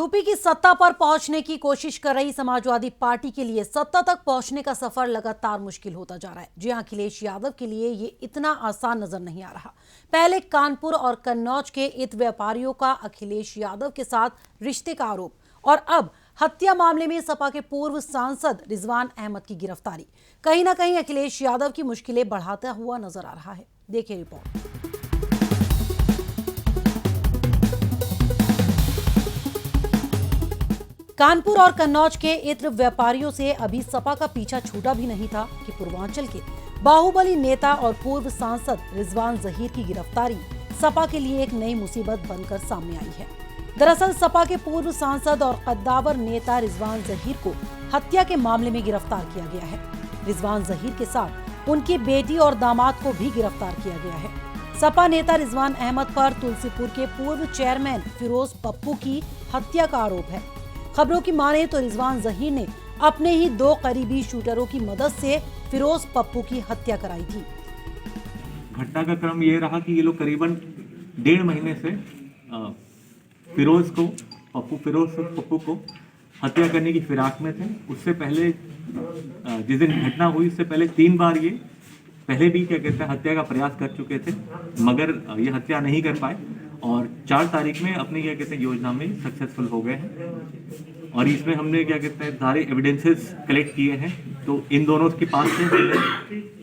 UP की सत्ता पर पहुंचने की कोशिश कर रही समाजवादी पार्टी के लिए सत्ता तक पहुंचने का सफर लगातार मुश्किल होता जा रहा है। जी हां, अखिलेश यादव के लिए ये इतना आसान नजर नहीं आ रहा। पहले कानपुर और कन्नौज के इत व्यापारियों का अखिलेश यादव के साथ रिश्ते का आरोप, और अब हत्या मामले में सपा के पूर्व सांसद रिजवान अहमद की गिरफ्तारी कहीं ना कहीं अखिलेश यादव की मुश्किलें बढ़ाता हुआ नजर आ रहा है। देखिए रिपोर्ट। कानपुर और कन्नौज के इत्र व्यापारियों से अभी सपा का पीछा छूटा भी नहीं था कि पूर्वांचल के बाहुबली नेता और पूर्व सांसद रिजवान जहीर की गिरफ्तारी सपा के लिए एक नई मुसीबत बनकर सामने आई है। दरअसल सपा के पूर्व सांसद और कद्दावर नेता रिजवान जहीर को हत्या के मामले में गिरफ्तार किया गया है। रिजवान जहीर के साथ उनकी बेटी और दामाद को भी गिरफ्तार किया गया है। सपा नेता रिजवान अहमद पर तुलसीपुर के पूर्व चेयरमैन फिरोज पप्पू की हत्या का आरोप है। खबरों की माने तो रिजवान जहीर ने अपने ही 2 करीबी शूटरों की मदद से फिरोज पप्पू की हत्या कराई थी। घटना का क्रम ये रहा कि ये लोग करीबन 1.5 महीने से फिरोज पप्पू को हत्या करने की फिराक में थे। उससे पहले जिस दिन घटना हुई उससे पहले 3 बार ये पहले भी हत्या का प्रयास कर चुके थे, मगर ये हत्या नहीं कर पाए और 4 तारीख में अपनी योजना में सक्सेसफुल हो गए हैं। और इसमें हमने सारे एविडेंसेस कलेक्ट किए हैं। तो इन दोनों के पास से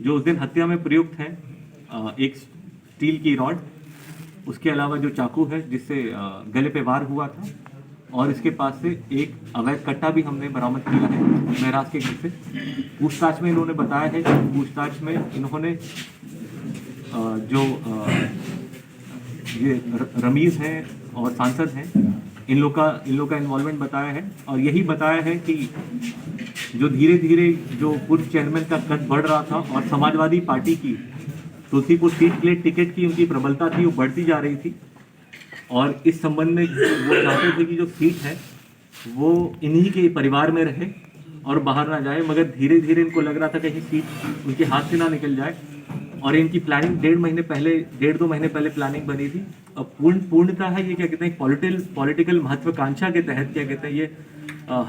जो उस दिन हत्या में प्रयुक्त है एक स्टील की रॉड, उसके अलावा जो चाकू है जिससे गले पे वार हुआ था, और इसके पास से एक अवैध कट्टा भी हमने बरामद किया है महराज के घर से। पूछताछ में इन्होंने बताया है कि पूछताछ में इन्होंने जो ये रमीज हैं और सांसद हैं, इन लोग का इन्वॉल्वमेंट बताया है। और यही बताया है कि जो धीरे धीरे जो पूर्व चेयरमैन का कद बढ़ रहा था और समाजवादी पार्टी की तुलसीपुर सीट के लिए टिकट की उनकी प्रबलता थी वो बढ़ती जा रही थी, और इस संबंध में वो चाहते थे कि जो सीट है वो इन्हीं के परिवार में रहे और बाहर ना जाए। मगर धीरे धीरे इनको लग रहा था कहीं सीट उनके हाथ से ना निकल जाए, और इनकी प्लानिंग 1.5 महीने पहले प्लानिंग बनी थी। अब पूर्णता है ये पॉलिटिकल महत्वाकांक्षा के तहत ये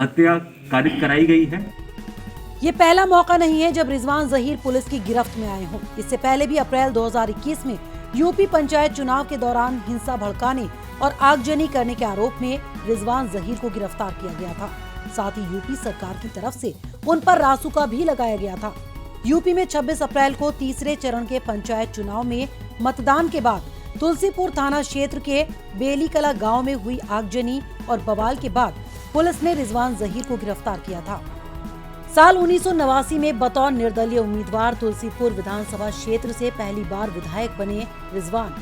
हत्या कारित कराई गई है। ये पहला मौका नहीं है जब रिजवान जहीर पुलिस की गिरफ्त में आए हों। इससे पहले भी अप्रैल 2021 में यूपी पंचायत चुनाव के दौरान हिंसा भड़काने और आगजनी करने के आरोप में रिजवान जहीर को गिरफ्तार किया गया था। साथ ही यूपी सरकार की तरफ से उन पर रासुका भी लगाया गया था। यूपी में 26 अप्रैल को तीसरे चरण के पंचायत चुनाव में मतदान के बाद तुलसीपुर थाना क्षेत्र के बेलीकला गांव में हुई आगजनी और बवाल के बाद पुलिस ने रिजवान जहीर को गिरफ्तार किया था। साल 1989 में बतौर निर्दलीय उम्मीदवार तुलसीपुर विधानसभा क्षेत्र से पहली बार विधायक बने रिजवान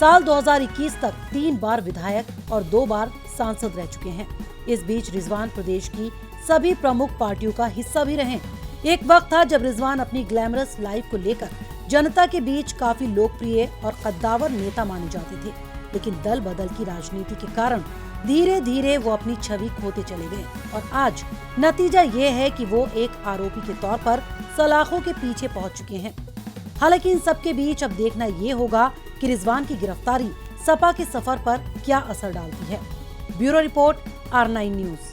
साल 2021 तक 3 बार विधायक और 2 बार सांसद रह चुके हैं। इस बीच रिजवान प्रदेश की सभी प्रमुख पार्टियों का हिस्सा भी रहे। एक वक्त था जब रिजवान अपनी ग्लैमरस लाइफ को लेकर जनता के बीच काफी लोकप्रिय और कद्दावर नेता माने जाते थे, लेकिन दल बदल की राजनीति के कारण धीरे धीरे वो अपनी छवि खोते चले गए, और आज नतीजा ये है कि वो एक आरोपी के तौर पर सलाखों के पीछे पहुंच चुके हैं। हालांकि इन सब के बीच अब देखना ये होगा कि रिजवान की गिरफ्तारी सपा के सफर पर क्या असर डालती है। Bureau report, R9 news.